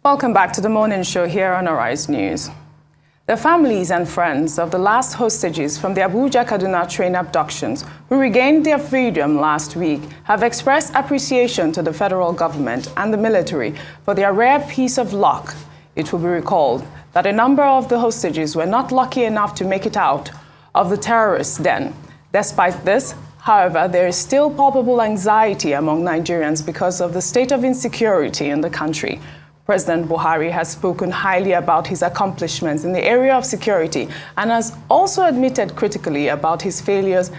Welcome back to the morning show here on Arise News. The families and friends of the last hostages from the Abuja-Kaduna train abductions who regained their freedom last week have expressed appreciation to the federal government and the military for their rare piece of luck. It will be recalled that a number of the hostages were not lucky enough to make it out of the terrorists' den. Despite this, however, there is still palpable anxiety among Nigerians because of the state of insecurity in the country. President Buhari has spoken highly about his accomplishments in the area of security and has also admitted critically about his failures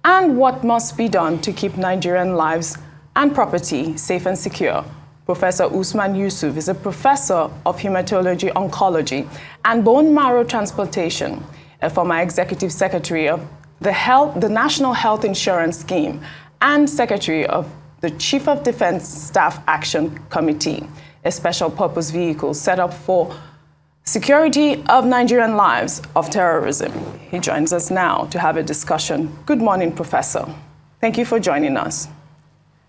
and what must be done to keep Nigerian lives and property safe and secure. Professor Usman Yusuf is a professor of hematology, oncology, and bone marrow transplantation, a former executive secretary of the National Health Insurance Scheme, and secretary of the Chief of Defense Staff Action Committee, a special purpose vehicle set up for security of Nigerian lives of terrorism. He joins us now to have a discussion. Good morning, Professor. Thank you for joining us.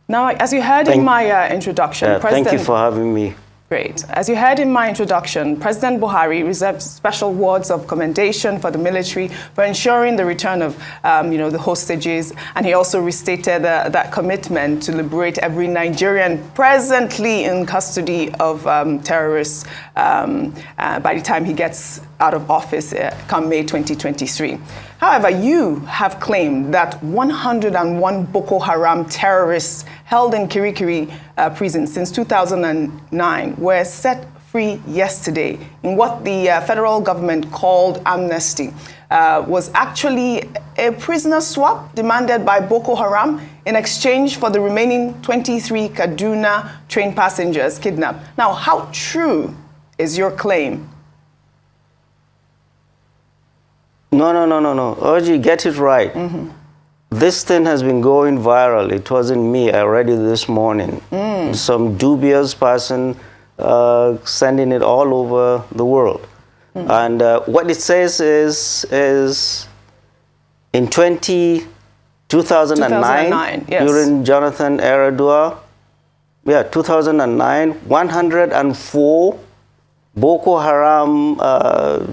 Now, as you heard in my introduction, thank you for having me. Great. As you heard in my introduction, President Buhari reserved special words of commendation for the military for ensuring the return of, the hostages, and he also restated that commitment to liberate every Nigerian presently in custody of terrorists by the time he gets out of office come May 2023. However, you have claimed that 101 Boko Haram terrorists held in Kirikiri prison since 2009 were set free yesterday in what the federal government called amnesty. Was actually a prisoner swap demanded by Boko Haram in exchange for the remaining 23 Kaduna train passengers kidnapped. Now, how true is your claim? No. Oji, get it right. This thing has been going viral. It wasn't me. I read it this morning. Some dubious person sending it all over the world. And what it says is in 2009 yes. During Jonathan Eradua, 2009, 104 Boko Haram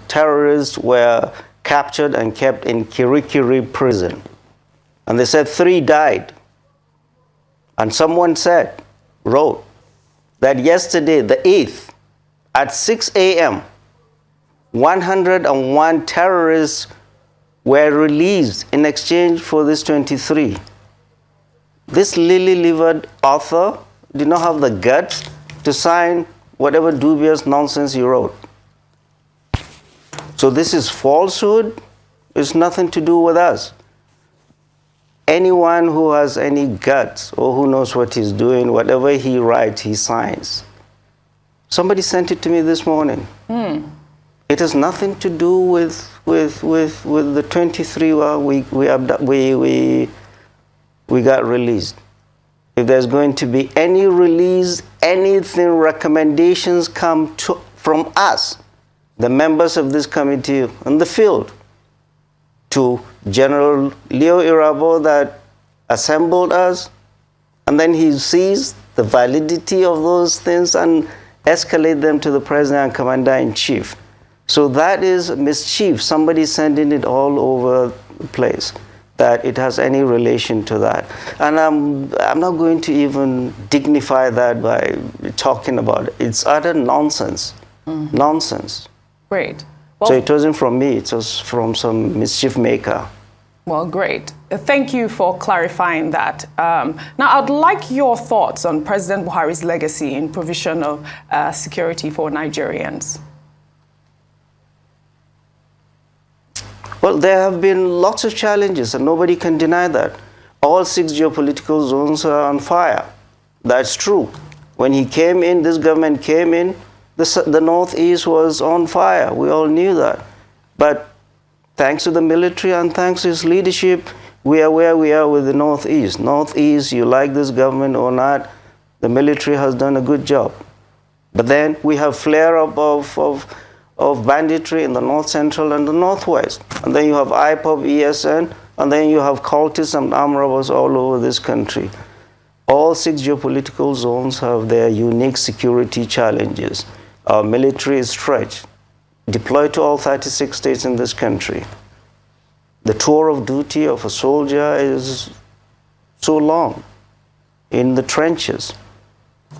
terrorists were captured and kept in Kirikiri prison. And they said 3 died. And someone wrote, that yesterday, the 8th, at 6 a.m., 101 terrorists were released in exchange for this 23. This lily-livered author did not have the guts to sign whatever dubious nonsense he wrote. So this is falsehood. It's nothing to do with us. Anyone who has any guts or who knows what he's doing, whatever he writes, he signs. Somebody sent it to me this morning. It has nothing to do with the 23 we got released. If there's going to be any release, anything, recommendations come from us, the members of this committee in the field, to General Leo Irabo that assembled us, and then he sees the validity of those things and escalate them to the President and Commander-in-Chief. So that is mischief. Somebody sending it all over the place, that it has any relation to that. And I'm not going to even dignify that by talking about it. It's utter nonsense. Nonsense. Great. Well, so it wasn't from me, it was from some mischief maker. Well, great. Thank you for clarifying that. Now, I'd like your thoughts on President Buhari's legacy in provision of security for Nigerians. Well, there have been lots of challenges, and nobody can deny that. All 6 geopolitical zones are on fire. That's true. When he came in, this government came in, the Northeast was on fire. We all knew that. But thanks to the military and thanks to his leadership, we are where we are with the Northeast. Northeast, you like this government or not, the military has done a good job. But then we have flare-up of banditry in the North Central and the Northwest. And then you have IPOB, ESN, and then you have cultists and armed robbers all over this country. All 6 geopolitical zones have their unique security challenges. Our military is stretched, deployed to all 36 states in this country. The tour of duty of a soldier is so long in the trenches.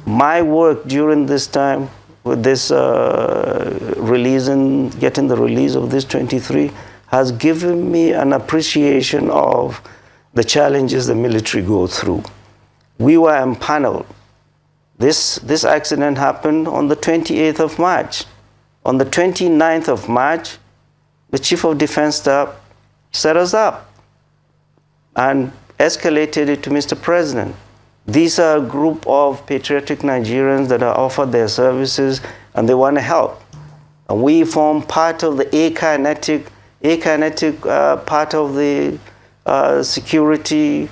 My work during this time with this getting the release of this 23 has given me an appreciation of the challenges the military go through. We were empaneled. This accident happened on the 28th of March. On the 29th of March, the Chief of Defense Staff set us up and escalated it to Mr. President. These are a group of patriotic Nigerians that are offered their services and they want to help. And we form part of the kinetic part of the security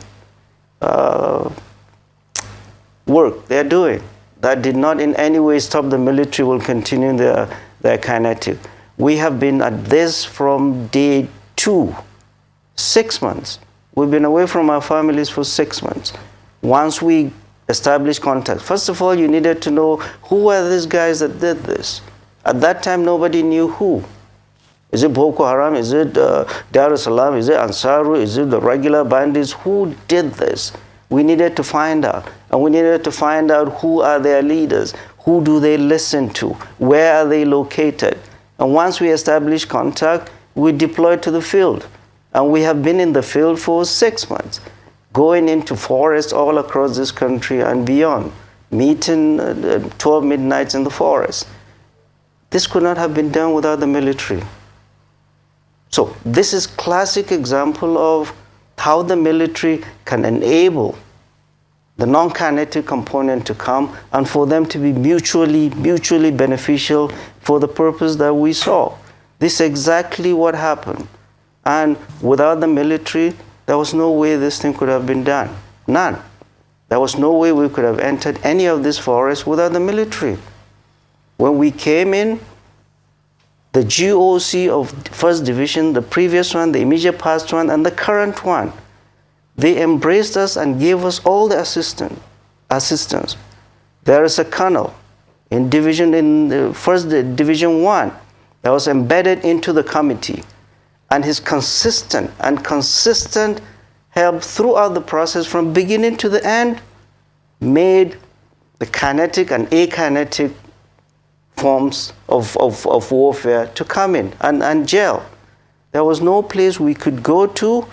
work they're doing. That did not in any way stop the military will continue their kinetic. We have been at this from day 2, 6 months. We've been away from our families for 6 months. Once we established contact, first of all, you needed to know who were these guys that did this. At that time, nobody knew who. Is it Boko Haram? Is it Dar es Salaam? Is it Ansaru? Is it the regular bandits? Who did this? We needed to find out. And we needed to find out who are their leaders. Who do they listen to? Where are they located? And once we established contact, we deployed to the field. And we have been in the field for 6 months, going into forests all across this country and beyond, meeting 12 midnights in the forest. This could not have been done without the military. So this is classic example of how the military can enable the non-kinetic component to come and for them to be mutually beneficial for the purpose that we saw. This is exactly what happened. And without the military, there was no way this thing could have been done. None. There was no way we could have entered any of this forest without the military. When we came in, the GOC of 1st Division, the previous one, the immediate past one, and the current one, they embraced us and gave us all the assistance. There is a colonel in the 1st Division 1 that was embedded into the committee, and his consistent help throughout the process from beginning to the end made the kinetic and akinetic forms of warfare to come in and gel. There was no place we could go to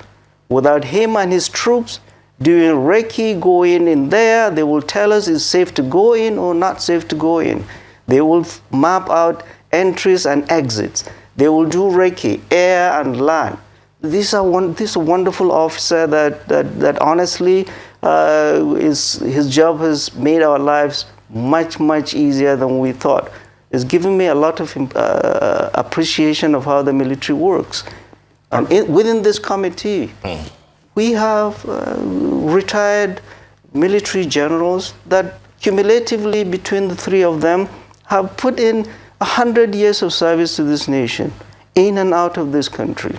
without him and his troops doing recce, going in there. They will tell us it's safe to go in or not safe to go in. They will map out entries and exits. They will do recce, air and land. This is a wonderful officer that honestly, his job has made our lives much easier than we thought. It's given me a lot of appreciation of how the military works. And within this committee, we have retired military generals that cumulatively between the three of them have put in 100 years of service to this nation, in and out of this country.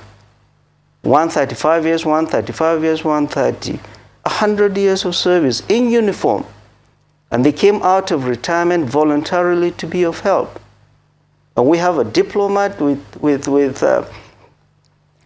135 years, 135 years, 130. 100 years of service in uniform. And they came out of retirement voluntarily to be of help. And we have a diplomat with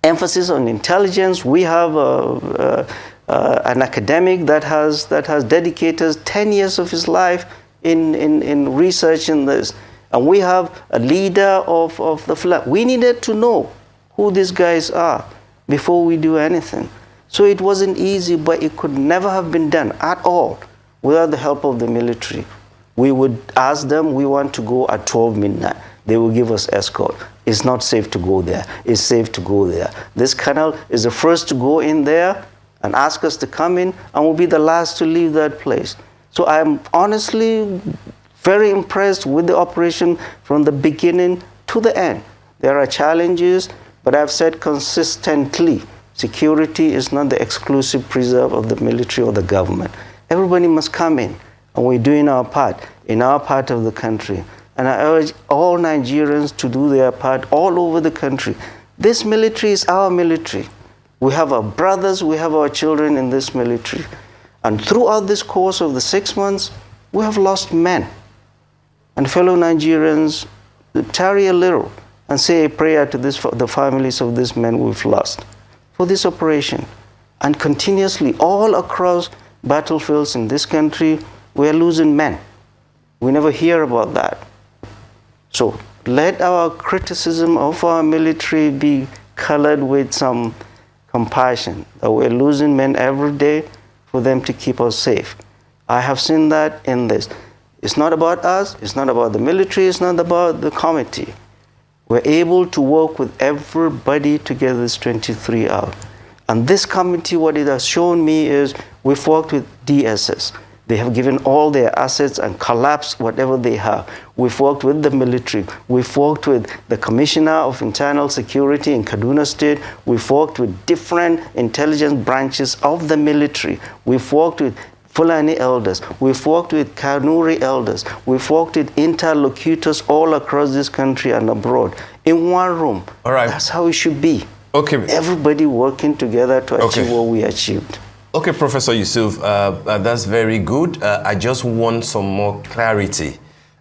emphasis on intelligence. We have an academic that has dedicated 10 years of his life in research in this. And we have a leader of the flag. We needed to know who these guys are before we do anything. So it wasn't easy, but it could never have been done at all without the help of the military. We would ask them, we want to go at 12 midnight. They will give us escort. It's not safe to go there. It's safe to go there. This colonel is the first to go in there and ask us to come in, and will be the last to leave that place. So I'm honestly very impressed with the operation from the beginning to the end. There are challenges, but I've said consistently, security is not the exclusive preserve of the military or the government. Everybody must come in, and we're doing our part in our part of the country. And I urge all Nigerians to do their part all over the country. This military is our military. We have our brothers, we have our children in this military. And throughout this course of the 6 months, we have lost men. And fellow Nigerians, tarry a little and say a prayer to the families of these men we've lost for this operation. And continuously, all across battlefields in this country, we're losing men. We never hear about that. So let our criticism of our military be colored with some compassion, that we're losing men every day for them to keep us safe. I have seen that in this. It's not about us, it's not about the military, it's not about the committee. We're able to work with everybody to get this 23 out. And this committee, what it has shown me is we've worked with DSS. They have given all their assets and collapsed whatever they have. We've worked with the military. We've worked with the Commissioner of Internal Security in Kaduna State. We've worked with different intelligence branches of the military. We've worked with Fulani elders. We've worked with Kanuri elders. We've worked with interlocutors all across this country and abroad in one room. All right. That's how it should be. Okay. Everybody working together to achieve what we achieved. Okay, Professor Yusuf, that's very good. I just want some more clarity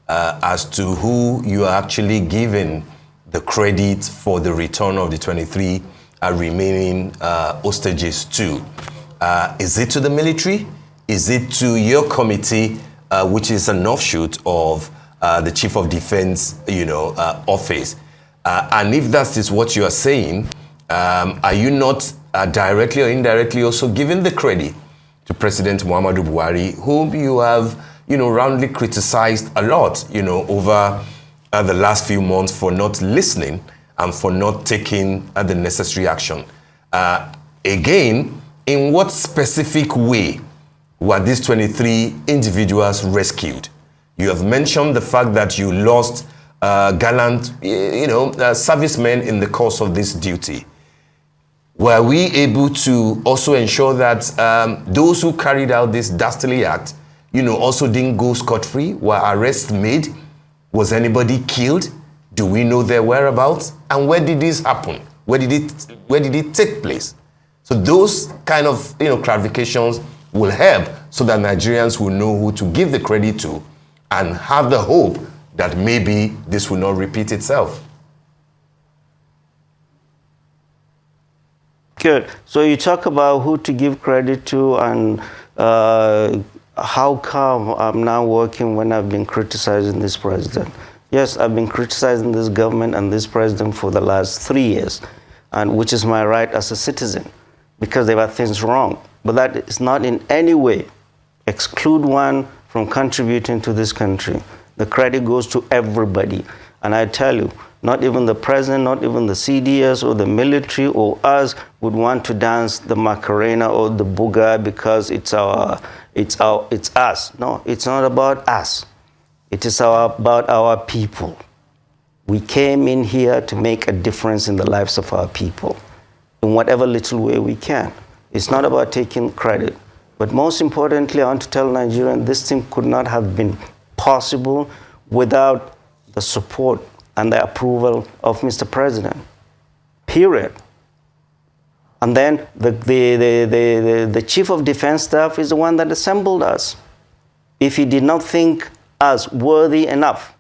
as to who you are actually giving the credit for the return of the 23 remaining hostages to. Is it to the military? Is it to your committee, which is an offshoot of the Chief of Defense, office? And if that is what you are saying, are you not directly or indirectly also giving the credit to President Muhammadu Buhari, whom you have, roundly criticized a lot, over the last few months for not listening and for not taking the necessary action? Again, in what specific way were these 23 individuals rescued? You have mentioned the fact that you lost gallant, servicemen in the course of this duty. Were we able to also ensure that those who carried out this dastardly act, also didn't go scot-free? Were arrests made? Was anybody killed? Do we know their whereabouts? And where did this happen? Where did it take place? So those kind of clarifications will help so that Nigerians will know who to give the credit to and have the hope that maybe this will not repeat itself. Good. So you talk about who to give credit to and how come I'm now working when I've been criticizing this president. Yes, I've been criticizing this government and this president for the last 3 years, and which is my right as a citizen, because there are things wrong. But that is not in any way exclude one from contributing to this country. The credit goes to everybody. And I tell you, not even the president, not even the CDS or the military or us would want to dance the Macarena or the Buga because it's us. No, it's not about us. It is about our people. We came in here to make a difference in the lives of our people in whatever little way we can. It's not about taking credit. But most importantly, I want to tell Nigerians this thing could not have been possible without the support and the approval of Mr. President, period. And then the Chief of Defense Staff is the one that assembled us. If he did not think us worthy enough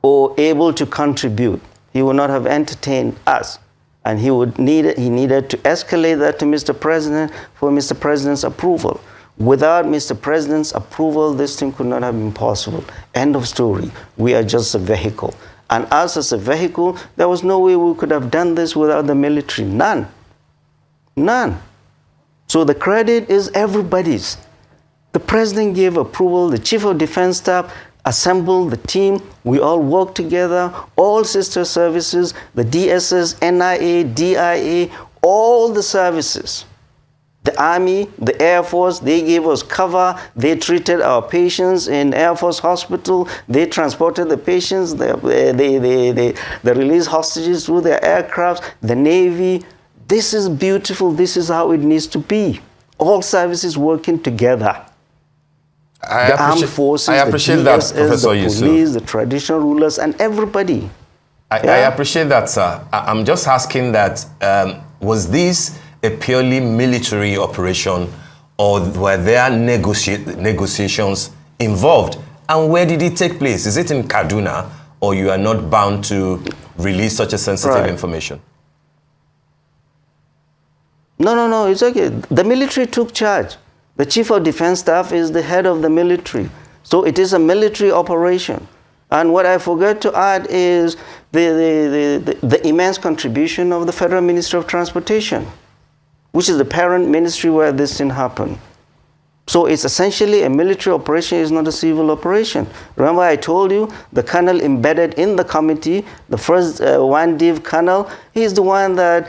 or able to contribute, he would not have entertained us. And he needed to escalate that to Mr. President for Mr. President's approval. Without Mr. President's approval, this thing could not have been possible. End of story. We are just a vehicle. And us as a vehicle, there was no way we could have done this without the military. None. None. So the credit is everybody's. The President gave approval, the Chief of Defense Staff assembled the team, we all worked together, all sister services, the DSS, NIA, DIA, all the services. The Army, the Air Force, they gave us cover. They treated our patients in Air Force Hospital. They transported the patients. They released hostages through their aircrafts. The Navy. This is beautiful. This is how it needs to be. All services working together. The armed forces, the DSS, the police, the traditional rulers, and everybody. I appreciate that, sir. I'm just asking that, was this a purely military operation, or were there negotiations involved? And where did it take place? Is it in Kaduna, or you are not bound to release such a sensitive information? No, it's okay. The military took charge. The Chief of Defense Staff is the head of the military. So it is a military operation. And what I forgot to add is the immense contribution of the Federal Ministry of Transportation, which is the parent ministry where this thing happened. So it's essentially a military operation, it's not a civil operation. Remember I told you the colonel embedded in the committee, the first one div colonel, he's the one that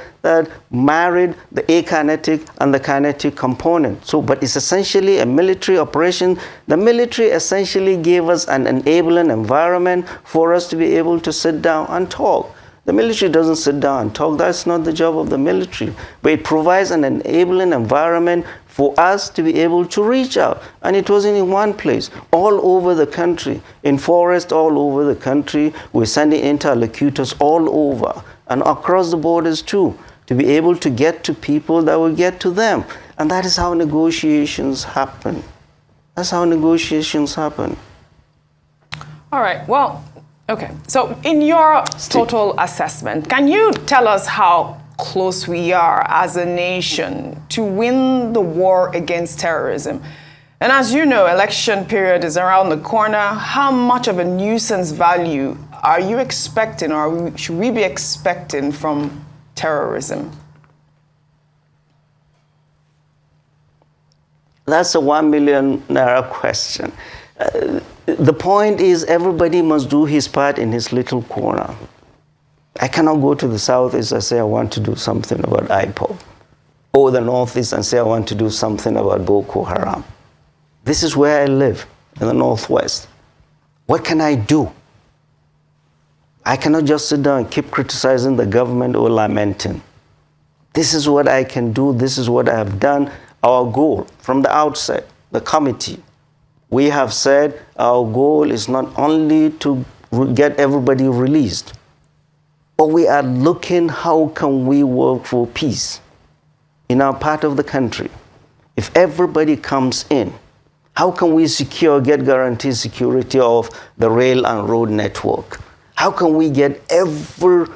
married the akinetic and the kinetic component. So, but it's essentially a military operation. The military essentially gave us an enabling environment for us to be able to sit down and talk. The military doesn't sit down and talk. That's not the job of the military. But it provides an enabling environment for us to be able to reach out. And it wasn't in one place. All over the country, in forests all over the country, we're sending interlocutors all over and across the borders too, to be able to get to people that will get to them. And that is how negotiations happen. That's how negotiations happen. All right, well, okay. So in your total assessment, can you tell us how close we are as a nation to win the war against terrorism? And as you know, election period is around the corner. How much of a nuisance value are you expecting, or should we be expecting from terrorism? That's a $1 million question. The point is everybody must do his part in his little corner. I cannot go to the southeast and say I want to do something about IPOB, or the northeast and say I want to do something about Boko Haram. This is where I live, in the northwest. What can I do? I cannot just sit down and keep criticizing the government or lamenting. This is what I can do. This is what I have done. Our goal from the outset, the committee, we have said our goal is not only to get everybody released, but we are looking how can we work for peace in our part of the country. If everybody comes in, how can we get guaranteed security of the rail and road network? How can we get every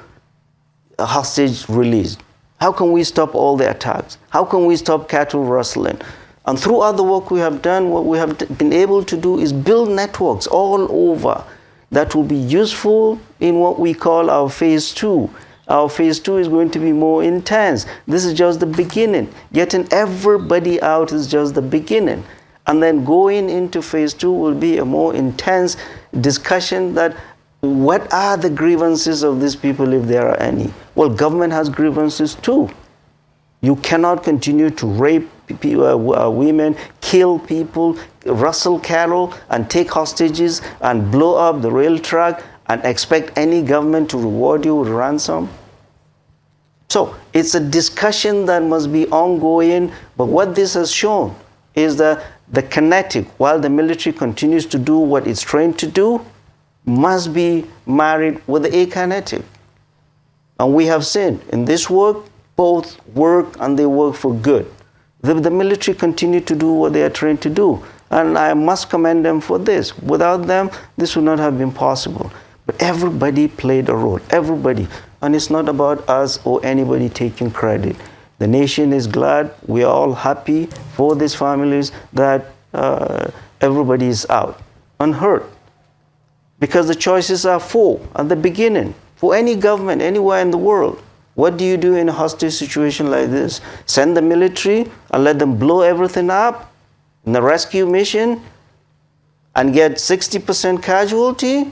hostage released? How can we stop all the attacks? How can we stop cattle rustling? And through other work we have done, what we have been able to do is build networks all over that will be useful in what we call our phase 2. Our phase 2 is going to be more intense. This is just the beginning. Getting everybody out is just the beginning. And then going into phase 2 will be a more intense discussion that what are the grievances of these people if there are any? Well, government has grievances too. You cannot continue to rape women, kill people, rustle cattle, and take hostages, and blow up the rail track, and expect any government to reward you with ransom. So it's a discussion that must be ongoing, but what this has shown is that the kinetic, while the military continues to do what it's trained to do, must be married with the akinetic. And we have seen in this work, both work and they work for good. The military continue to do what they are trained to do. And I must commend them for this. Without them, this would not have been possible. But everybody played a role, everybody. And it's not about us or anybody taking credit. The nation is glad, we are all happy for these families that everybody is out unhurt. Because the choices are four at the beginning. For any government, anywhere in the world. What do you do in a hostage situation like this? Send the military and let them blow everything up in the rescue mission and get 60% casualty?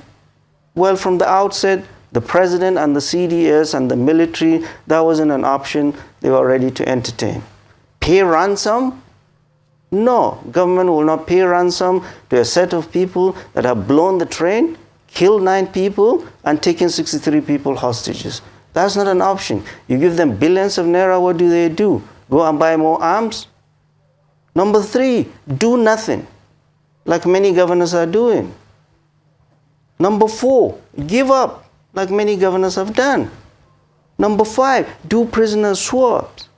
Well, from the outset, the president and the CDS and the military, that wasn't an option they were ready to entertain. Pay ransom? No, government will not pay ransom to a set of people that have blown the train, killed 9 people, and taken 63 people hostages. That's not an option. You give them billions of naira, what do? Go and buy more arms? Number 3, do nothing, like many governors are doing. Number 4, give up, like many governors have done. Number 5, do prisoner swaps.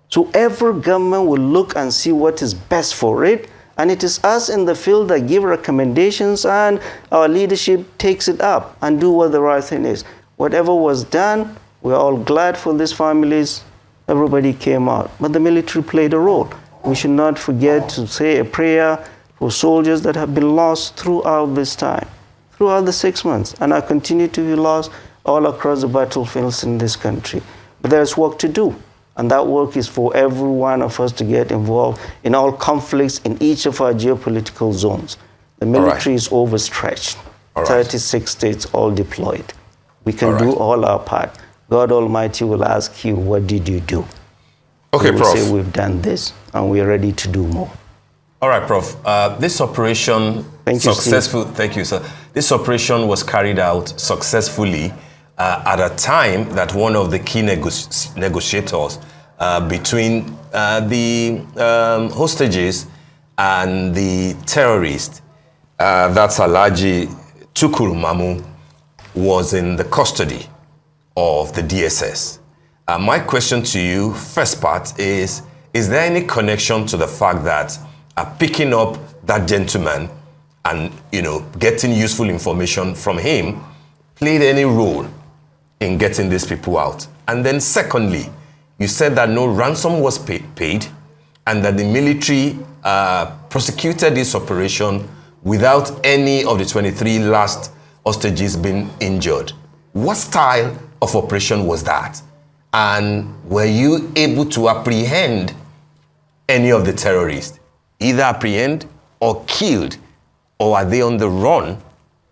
So every government will look and see what is best for it And it is us in the field that give recommendations, and our leadership takes it up and do what the right thing is. Whatever was done, we're all glad for these families. Everybody came out. But the military played a role. We should not forget to say a prayer for soldiers that have been lost throughout this time, throughout the 6 months, and are continue to be lost all across the battlefields in this country. But there's work to do. And that work is for every one of us to get involved in all conflicts in each of our geopolitical zones. The military is overstretched. 36 states all deployed. We can do all our part. God Almighty will ask you, what did you do? Okay, we Prof. say we've done this, and we're ready to do more. All right, Prof. This operation successful. Thank you, sir. This operation was carried out successfully at a time that one of the key negotiators between the hostages and the terrorists, that's Alhaji Tukur Mamu, was in the custody of the DSS. My question to you, first part, is there any connection to the fact that picking up that gentleman and, getting useful information from him played any role in getting these people out? And then secondly, you said that no ransom was paid and that the military prosecuted this operation without any of the 23 last hostages being injured. What style of operation was that? And were you able to apprehend any of the terrorists? Either apprehend or killed, or are they on the run,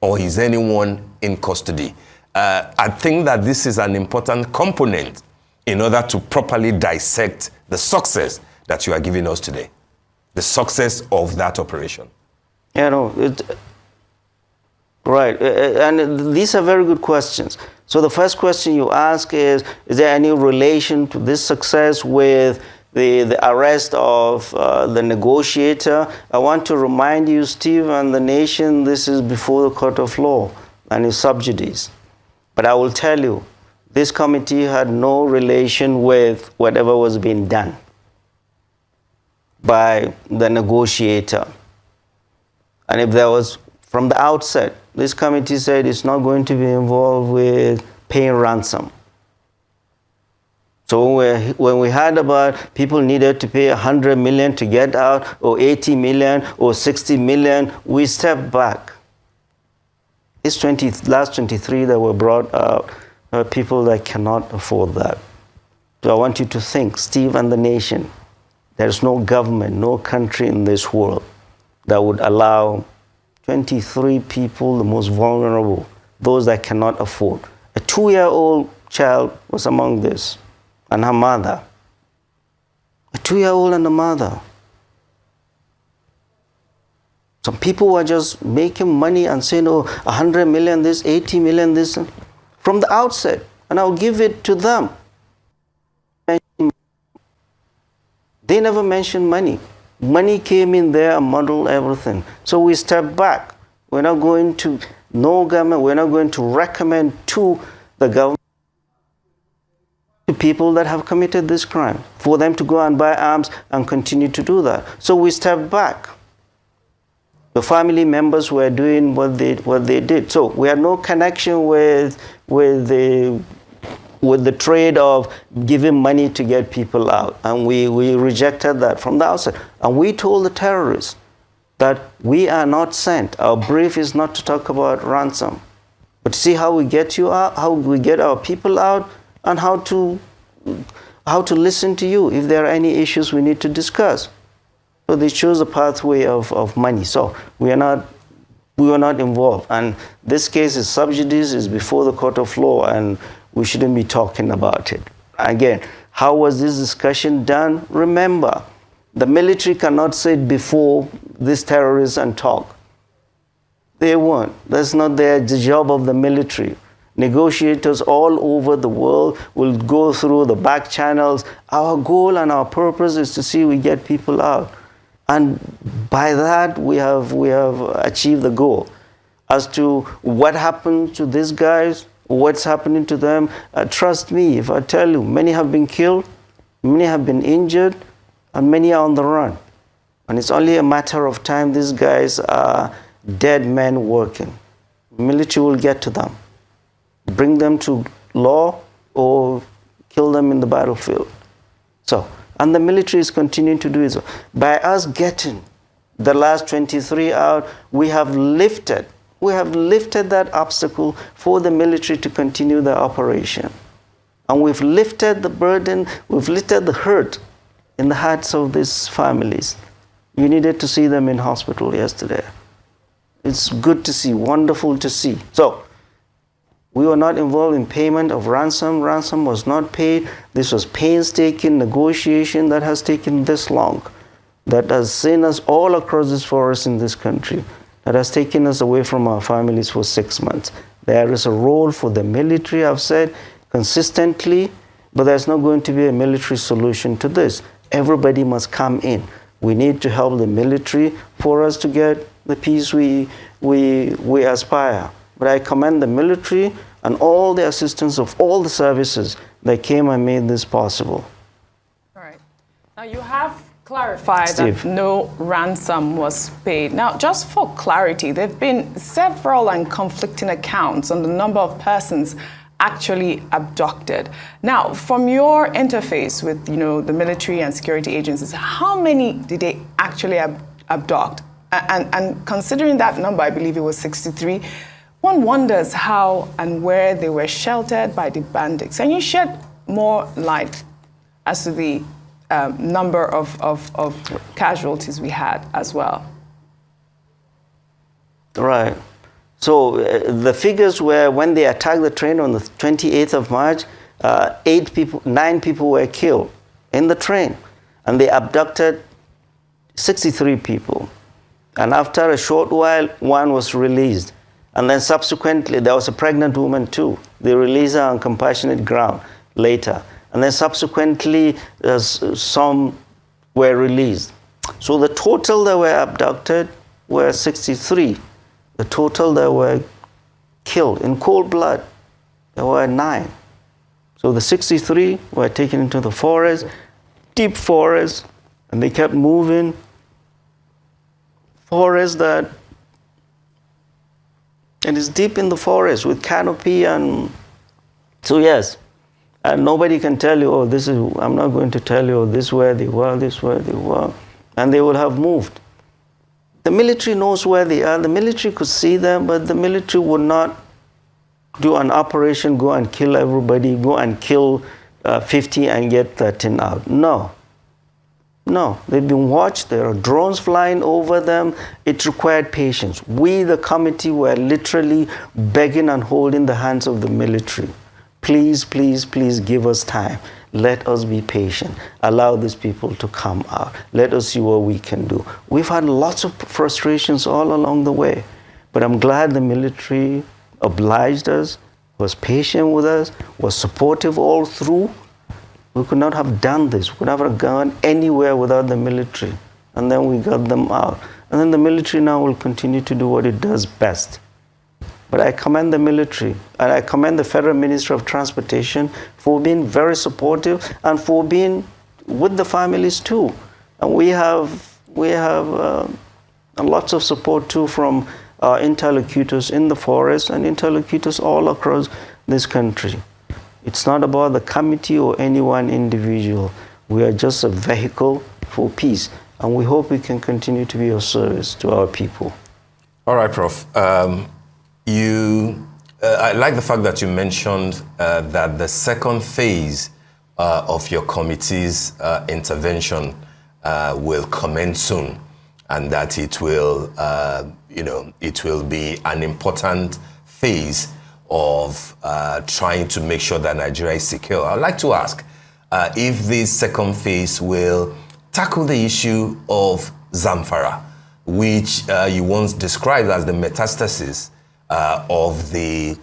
or is anyone in custody? I think that this is an important component in order to properly dissect the success that you are giving us today, the success of that operation. Right, and these are very good questions. So the first question you ask is there any relation to this success with the arrest of the negotiator? I want to remind you, Steve, and the nation, this is before the court of law and its subsidies. But I will tell you, this committee had no relation with whatever was being done by the negotiator. And if there was, from the outset, this committee said it's not going to be involved with paying ransom. So when we heard about people needed to pay 100 million to get out, or 80 million, or 60 million, we stepped back. These last 23 that were brought out are people that cannot afford that. So I want you to think, Steve and the nation, there's no government, no country in this world that would allow 23 people, the most vulnerable, those that cannot afford. A 2-year-old child was among this, and her mother. A 2-year-old and a mother. Some people were just making money and saying, oh, 100 million this, 80 million this, from the outset, and I'll give it to them. They never mentioned money. Money came in there and muddled everything. So we stepped back. We're not going to, no government, we're not going to recommend to the government, to people that have committed this crime, for them to go and buy arms and continue to do that. So we stepped back. The family members were doing what they did. So we had no connection with the trade of giving money to get people out. And we rejected that from the outset. And we told the terrorists that we are not sent. Our brief is not to talk about ransom, but to see how we get you out, how we get our people out, and how to listen to you if there are any issues we need to discuss. So they chose the pathway of money. So we were not involved. And this case is subsidies, is before the court of law, and we shouldn't be talking about it. Again, how was this discussion done? Remember, the military cannot sit before these terrorists and talk. They won't. That's not the job of the military. Negotiators all over the world will go through the back channels. Our goal and our purpose is to see we get people out. And by that, we have achieved the goal. As to what happened to these guys, what's happening to them, trust me if I tell you, many have been killed, many have been injured, and many are on the run. And it's only a matter of time. These guys are dead men working. Military will get to them, bring them to law or kill them in the battlefield. So, and the military is continuing to do it. So, by us getting the last 23 out, we have lifted that obstacle for the military to continue their operation. And we've lifted the burden, we've lifted the hurt in the hearts of these families. You needed to see them in hospital yesterday. It's good to see, wonderful to see. So, we were not involved in payment of ransom. Ransom was not paid. This was painstaking negotiation that has taken this long, that has seen us all across this forest in this country, that has taken us away from our families for 6 months. There is a role for the military, I've said consistently, but there's not going to be a military solution to this. Everybody must come in. We need to help the military for us to get the peace we aspire. But I commend the military and all the assistance of all the services that came and made this possible. All right. Now you have clarified Steve, that no ransom was paid. Now, just for clarity, there have been several and conflicting accounts on the number of persons actually abducted. Now, from your interface with, the military and security agencies, how many did they actually abduct? And considering that number, I believe it was 63, one wonders how and where they were sheltered by the bandits. Can you shed more light as to the number of casualties we had as well? Right. So the figures were when they attacked the train on the 28th of March, 9 people were killed in the train, and they abducted 63 people. And after a short while, one was released. And then subsequently, there was a pregnant woman too. They released her on compassionate ground later. And then subsequently, some were released. So the total that were abducted were 63. The total that were killed in cold blood, there were 9. So the 63 were taken into the forest, deep forest, and they kept moving. Forest that, and it's deep in the forest with canopy, and so yes, and nobody can tell you, oh, this is, I'm not going to tell you, oh, this is where they were, this is where they were, and they will have moved. The military knows where they are. The military could see them, but the military would not do an operation, go and kill everybody, go and kill 50 and get 13 out. No. No, they've been watched. There are drones flying over them. It required patience. We, the committee, were literally begging and holding the hands of the military. Please, please, please give us time. Let us be patient. Allow these people to come out. Let us see what we can do. We've had lots of frustrations all along the way, but I'm glad the military obliged us, was patient with us, was supportive all through. We could not have done this. We could not have gone anywhere without the military. And then we got them out. And then the military now will continue to do what it does best. But I commend the military, and I commend the Federal Ministry of Transportation for being very supportive and for being with the families too. And we have lots of support too from our interlocutors in the forest and interlocutors all across this country. It's not about the committee or any one individual. We are just a vehicle for peace, and we hope we can continue to be of service to our people. All right, Prof. I like the fact that you mentioned that the second phase of your committee's intervention will commence soon, and that it will, it will be an important phase of trying to make sure that Nigeria is secure. I'd like to ask if this second phase will tackle the issue of Zamfara, which you once described as the metastasis of the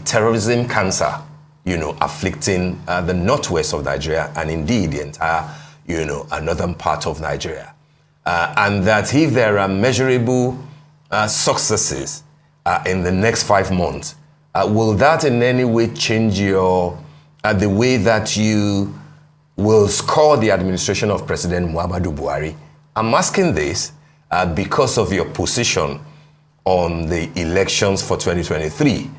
terrorism cancer, afflicting the northwest of Nigeria and indeed the entire, northern part of Nigeria. And that if there are measurable successes in the next 5 months, will that in any way change the way that you will score the administration of President Muhammadu Buhari I'm asking this because of your position on the elections for 2023.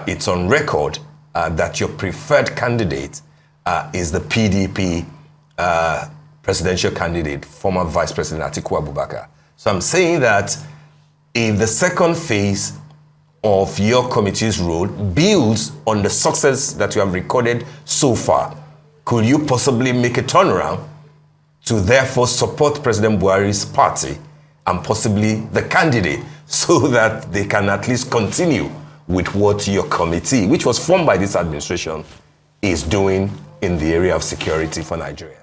It's on record that your preferred candidate is the PDP presidential candidate, former Vice President Atiku Abubakar. So I'm saying that if the second phase of your committee's role builds on the success that you have recorded so far, could you possibly make a turnaround to therefore support President Buhari's party and possibly the candidate so that they can at least continue with what your committee, which was formed by this administration, is doing in the area of security for Nigerians?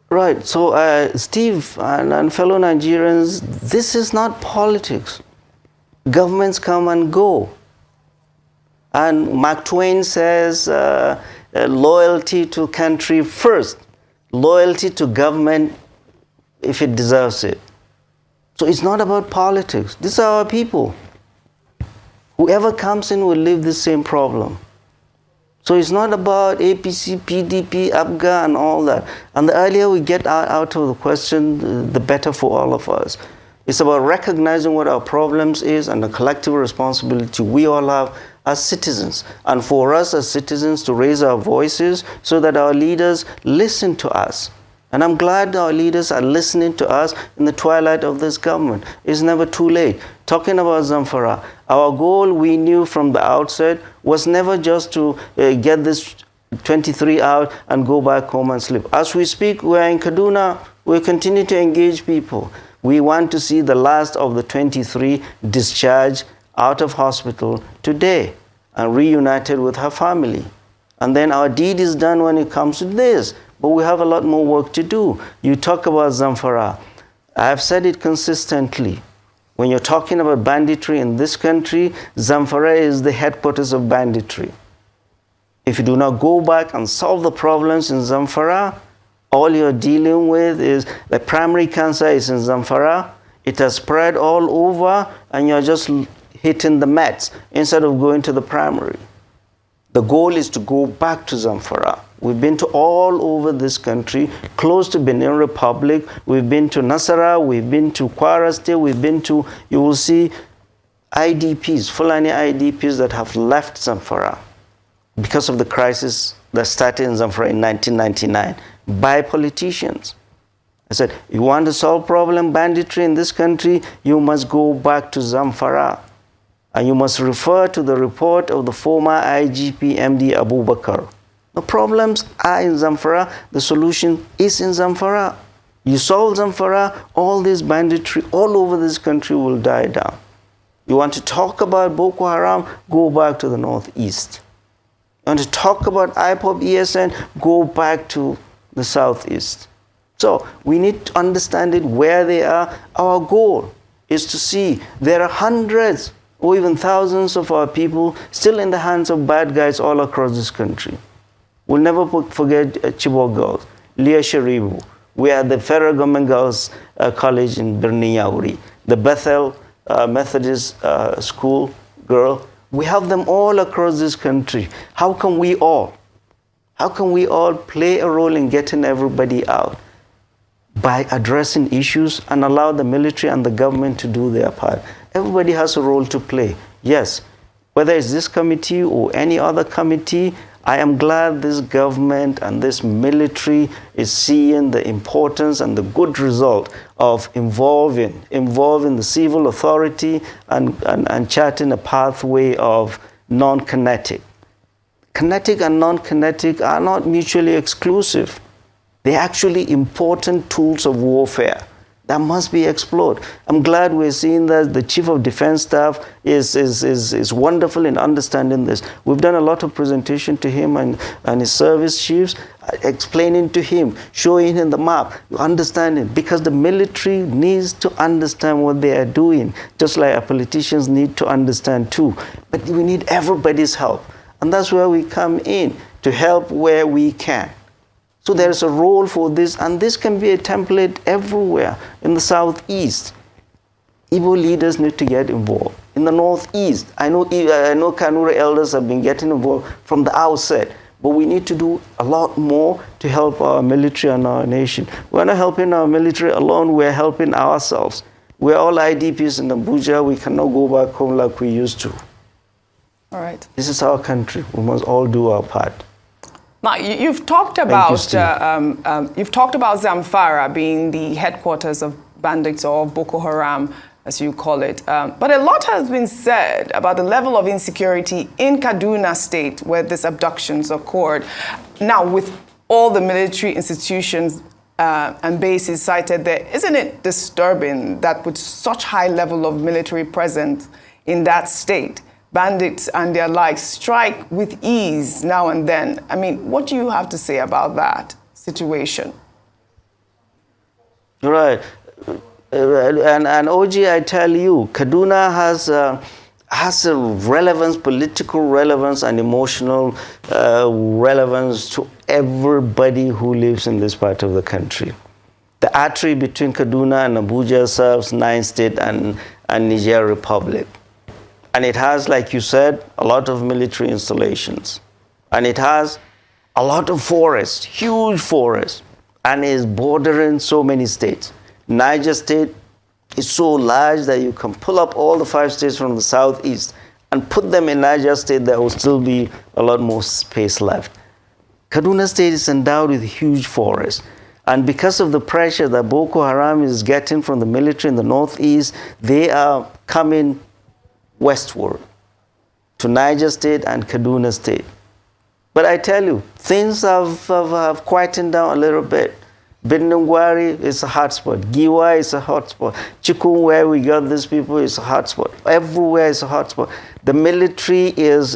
Right. So, Steve and fellow Nigerians, this is not politics. Governments come and go. And Mark Twain says, loyalty to country first, loyalty to government if it deserves it. So it's not about politics. These are our people. Whoever comes in will live the same problem. So it's not about APC, PDP, ABGA, and all that. And the earlier we get out of the question, the better for all of us. It's about recognizing what our problems is and the collective responsibility we all have as citizens. And for us as citizens to raise our voices so that our leaders listen to us. And I'm glad our leaders are listening to us in the twilight of this government. It's never too late. Talking about Zamfara, our goal we knew from the outset was never just to get this 23 out and go back home and sleep. As we speak, we're in Kaduna, we continue to engage people. We want to see the last of the 23 discharged out of hospital today and reunited with her family. And then our deed is done when it comes to this. But we have a lot more work to do. You talk about Zamfara. I've said it consistently. When you're talking about banditry in this country, Zamfara is the headquarters of banditry. If you do not go back and solve the problems in Zamfara, all you're dealing with is the primary cancer is in Zamfara. It has spread all over, and you're just hitting the mets instead of going to the primary. The goal is to go back to Zamfara. We've been to all over this country, close to Benin Republic. We've been to Nasara, we've been to Kwara State, we've been to, you will see IDPs, Fulani IDPs that have left Zamfara because of the crisis that started in Zamfara in 1999 by politicians. I said, you want to solve problem banditry in this country, you must go back to Zamfara. And you must refer to the report of the former IGP MD Abubakar. The problems are in Zamfara, the solution is in Zamfara. You solve Zamfara, all this banditry all over this country will die down. You want to talk about Boko Haram, go back to the northeast. You want to talk about IPOB ESN, go back to the southeast. So we need to understand it where they are. Our goal is to see there are hundreds or even thousands of our people still in the hands of bad guys all across this country. We'll never forget Chibok girls, Leah Sharibu. We had the Federal Government Girls College in Birni Yauri, the Bethel Methodist School girl. We have them all across this country. How can we all play a role in getting everybody out? By addressing issues and allow the military and the government to do their part. Everybody has a role to play. Yes, whether it's this committee or any other committee, I am glad this government and this military is seeing the importance and the good result of involving the civil authority and charting a pathway of non-kinetic. Kinetic and non-kinetic are not mutually exclusive. They're actually important tools of warfare that must be explored. I'm glad we're seeing that the Chief of Defense Staff is wonderful in understanding this. We've done a lot of presentation to him and his service chiefs, explaining to him, showing him the map, understanding, because the military needs to understand what they are doing, just like our politicians need to understand too. But we need everybody's help. And that's where we come in, to help where we can. So there's a role for this, and this can be a template everywhere in the southeast. Igbo leaders need to get involved. In the northeast, I know Kanuri elders have been getting involved from the outset. but we need to do a lot more to help our military and our nation. We're not helping our military alone, we're helping ourselves. We're all IDPs in Abuja, we cannot go back home like we used to. All right. This is our country, we must all do our part. Now, you've talked about Zamfara being the headquarters of bandits or Boko Haram, as you call it. But a lot has been said about the level of insecurity in Kaduna State where these abductions occurred. Now, with all the military institutions and bases cited there, isn't it disturbing that with such high level of military presence in that state, bandits and their likes strike with ease now and then? I mean, what do you have to say about that situation? Right. And OG, I tell you, Kaduna has a relevance, political relevance and emotional relevance to everybody who lives in this part of the country. The artery between Kaduna and Abuja serves 9 states and Niger Republic. And it has, like you said, a lot of military installations. And it has a lot of forests, huge forests, and is bordering so many states. Niger State is so large that you can pull up all the 5 states from the southeast and put them in Niger State. There will still be a lot more space left. Kaduna State is endowed with huge forests. And because of the pressure that Boko Haram is getting from the military in the northeast, they are coming westward to Niger State and Kaduna State. But I tell you, things have quietened down a little bit. Bindungwari is a hotspot. Giwa is a hotspot. Chikun, where we got these people, is a hotspot. Everywhere is a hotspot. The military is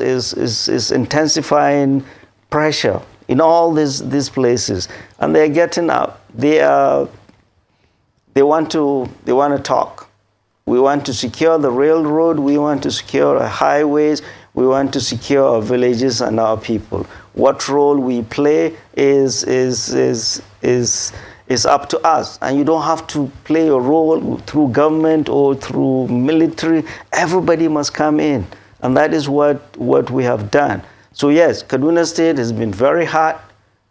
intensifying pressure in all these places, and they're getting out. They want to talk. We want to secure the railroad. We want to secure our highways. We want to secure our villages and our people. What role we play is up to us. And you don't have to play a role through government or through military. Everybody must come in. And that is what we have done. So yes, Kaduna State has been very hot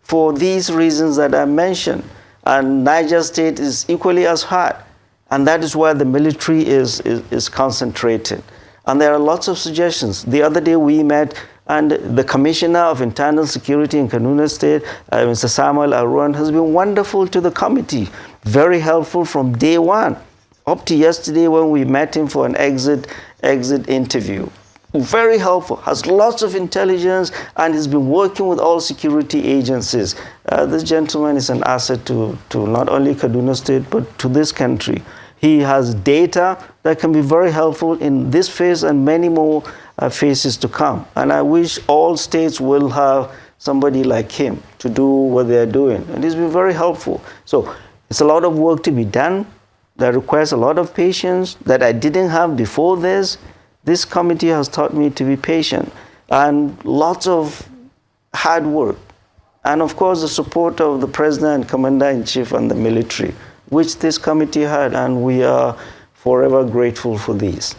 for these reasons that I mentioned. And Niger State is equally as hot. And that is where the military is concentrated. And there are lots of suggestions. The other day we met, and the Commissioner of Internal Security in Kaduna State, Mr. Samuel Arun, has been wonderful to the committee, very helpful from day one, up to yesterday when we met him for an exit interview. Very helpful, has lots of intelligence, and has been working with all security agencies. This gentleman is an asset to not only Kaduna State, but to this country. He has data that can be very helpful in this phase and many more phases to come. And I wish all states will have somebody like him to do what they're doing. And he's been very helpful. So it's a lot of work to be done that requires a lot of patience that I didn't have before this. This committee has taught me to be patient and lots of hard work. And of course, the support of the President and Commander-in-Chief and the military, which this committee had, and we are forever grateful for these.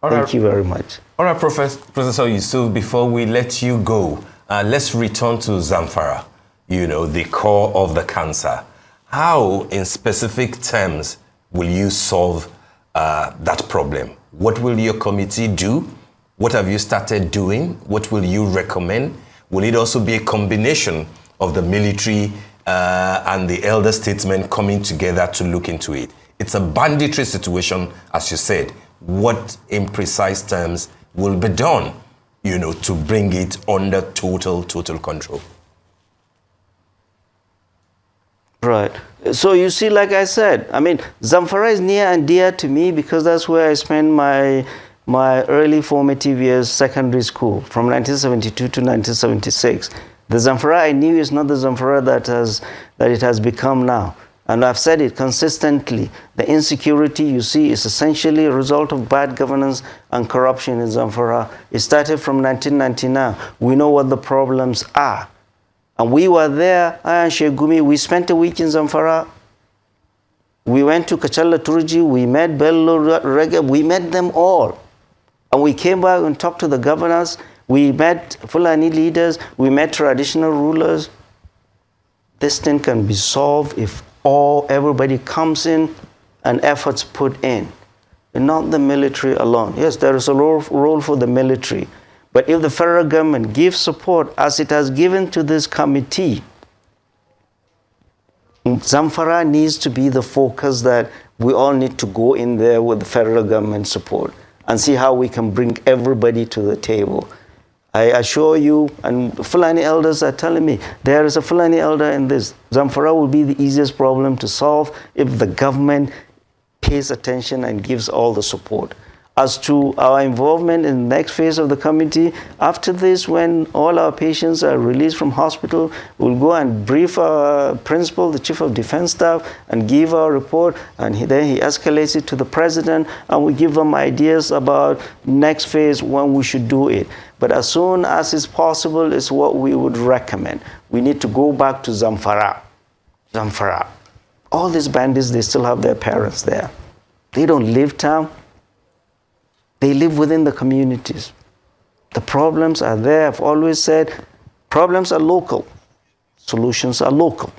Thank you very much. All right, Professor Yusuf, before we let you go, let's return to Zamfara, the core of the cancer. How, in specific terms, will you solve that problem? What will your committee do? What have you started doing? What will you recommend? Will it also be a combination of the military and the elder statesmen coming together to look into it? It's a banditry situation, as you said. What, in precise terms, will be done, to bring it under total control? Right. So you see, like I said, Zamfara is near and dear to me because that's where I spent my early formative years, secondary school, from 1972 to 1976. The Zamfara I knew is not the Zamfara that it has become now. And I've said it consistently. The insecurity you see is essentially a result of bad governance and corruption in Zamfara. It started from 1999. We know what the problems are. And we were there, I and Shegumi, we spent a week in Zamfara. We went to Kachala Turji, we met Bello Reggae, we met them all. And we came back and talked to the governors. We met Fulani leaders, we met traditional rulers. This thing can be solved if everybody comes in and efforts put in. And not the military alone. Yes, there is a role for the military. But if the federal government gives support, as it has given to this committee, Zamfara needs to be the focus that we all need to go in there with the federal government support and see how we can bring everybody to the table. I assure you, and Fulani elders are telling me, there is a Fulani elder in this. Zamfara will be the easiest problem to solve if the government pays attention and gives all the support. As to our involvement in the next phase of the committee, after this, when all our patients are released from hospital, we'll go and brief our principal, the chief of defense staff, and give our report, and then he escalates it to the president, and we give them ideas about next phase when we should do it. But as soon as it's possible is what we would recommend. We need to go back to Zamfara. Zamfara. All these bandits, they still have their parents there. They don't live town. They live within the communities. The problems are there. I've always said, problems are local. Solutions are local.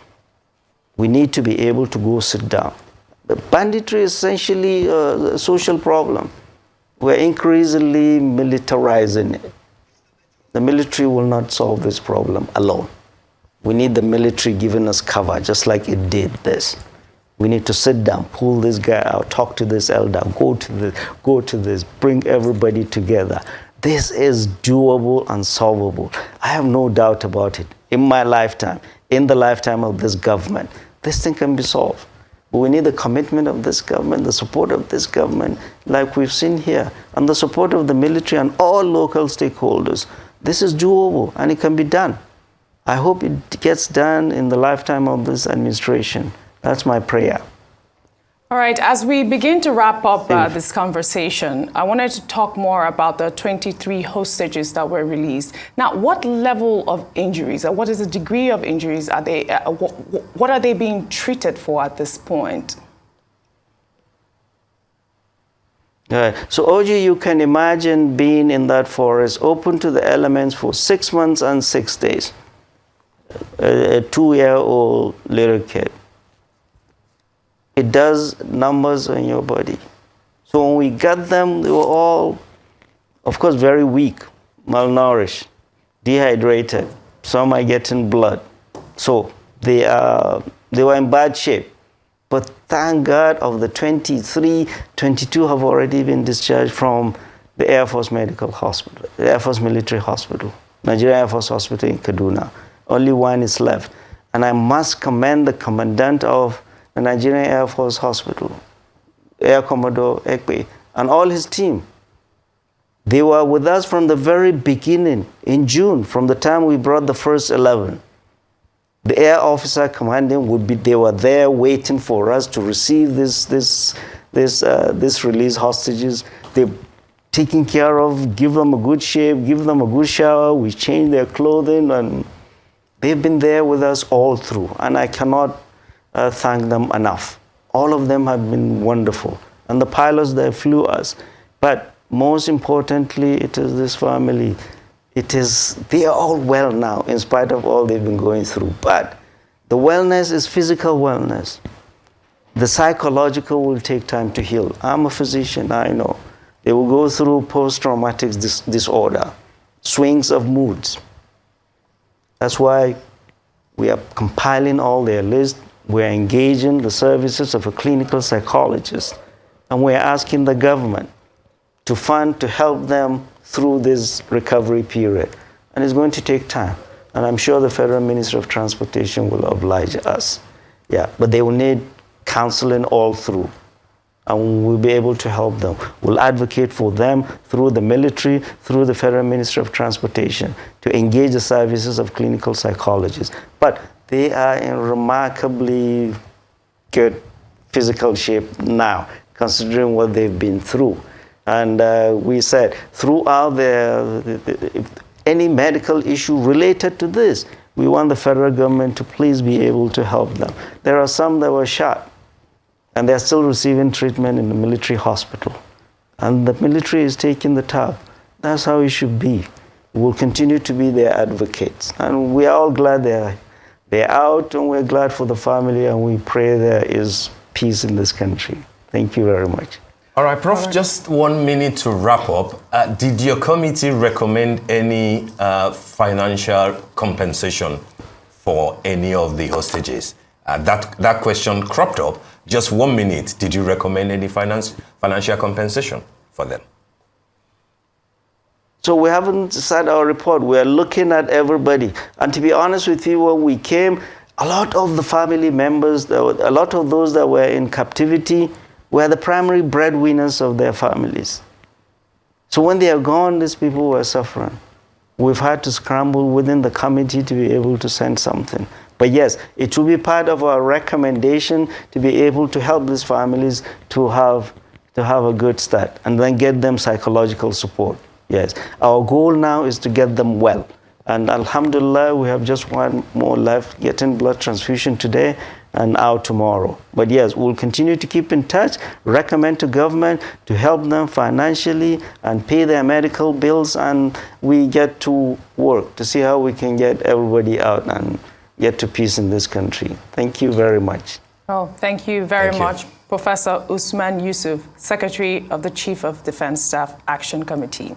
We need to be able to go sit down. The banditry is essentially a social problem. We're increasingly militarizing it. The military will not solve this problem alone. We need the military giving us cover, just like it did this. We need to sit down, pull this guy out, talk to this elder, go to this, bring everybody together. This is doable and solvable. I have no doubt about it. In my lifetime, in the lifetime of this government, this thing can be solved. But we need the commitment of this government, the support of this government, like we've seen here, and the support of the military and all local stakeholders. This is doable and it can be done. I hope it gets done in the lifetime of this administration. That's my prayer. All right, as we begin to wrap up this conversation, I wanted to talk more about the 23 hostages that were released. Now, what level of injuries, or what is the degree of injuries are they, what are they being treated for at this point? All right. So, Oji, you can imagine being in that forest, open to the elements for 6 months and 6 days. A 2-year-old little kid. It does numbers on your body. So when we got them, they were all, of course, very weak, malnourished, dehydrated. Some are getting blood. So they were in bad shape. But thank God of the 23, 22 have already been discharged from the Air Force Medical Hospital, the Air Force Military Hospital, Nigerian Air Force Hospital in Kaduna. Only one is left. And I must commend the commandant of the Nigerian Air Force Hospital, Air Commodore Ekpe, and all his team. They were with us from the very beginning, in June, from the time we brought the first 11. The air officer commanding they were there waiting for us to receive this release hostages. They taking care of, give them a good shape, give them a good shower. We change their clothing, and they've been there with us all through. And I cannot thank them enough. All of them have been wonderful. And the pilots that flew us. But most importantly, it is this family. They are all well now, in spite of all they've been going through. But the wellness is physical wellness. The psychological will take time to heal. I'm a physician, I know. They will go through post-traumatic disorder, swings of moods. That's why we are compiling all their lists. We're engaging the services of a clinical psychologist, and we're asking the government to fund, to help them through this recovery period. And it's going to take time. And I'm sure the Federal Ministry of Transportation will oblige us. Yeah, but they will need counseling all through. And we'll be able to help them. We'll advocate for them through the military, through the Federal Ministry of Transportation, to engage the services of clinical psychologists. But they are in remarkably good physical shape now, considering what they've been through. And we said, throughout any medical issue related to this, we want the federal government to please be able to help them. There are some that were shot, and they're still receiving treatment in the military hospital. And the military is taking the tab. That's how it should be. We'll continue to be their advocates. And we are all glad they're out, and we're glad for the family, and we pray there is peace in this country. Thank you very much. All right, Prof, just 1 minute to wrap up. Did your committee recommend any financial compensation for any of the hostages? That question cropped up. Just 1 minute. Did you recommend any financial compensation for them? So we haven't said our report. We're looking at everybody. And to be honest with you, when we came, a lot of the family members, a lot of those that were in captivity were the primary breadwinners of their families. So when they are gone, these people were suffering. We've had to scramble within the committee to be able to send something. But yes, it will be part of our recommendation to be able to help these families to have a good start and then get them psychological support. Yes, our goal now is to get them well. And alhamdulillah, we have just one more left, getting blood transfusion today and out tomorrow. But yes, we'll continue to keep in touch, recommend to government to help them financially and pay their medical bills, and we get to work to see how we can get everybody out and get to peace in this country. Thank you very much. Oh, thank you very much, Professor Usman Yusuf, Secretary of the Chief of Defense Staff Action Committee.